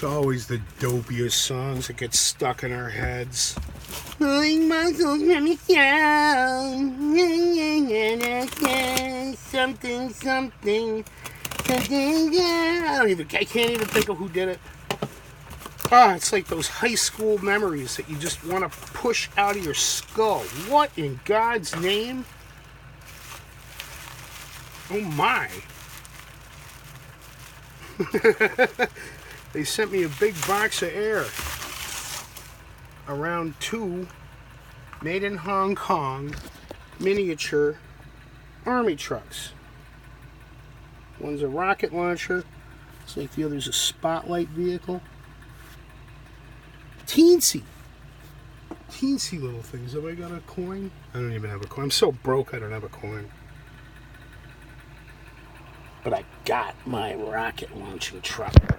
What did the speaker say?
It's always the dopiest songs that get stuck in our heads. Something, something. I can't even think of who did it. It's like those high school memories that you just want to push out of your skull. What in God's name? Oh my. They sent me a big box of air. Around 2 made in Hong Kong miniature army trucks. One's a rocket launcher. It's like the other's a spotlight vehicle. Teensy little things. Have I got a coin? I don't even have a coin. I'm so broke I don't have a coin. But I got my rocket launching truck.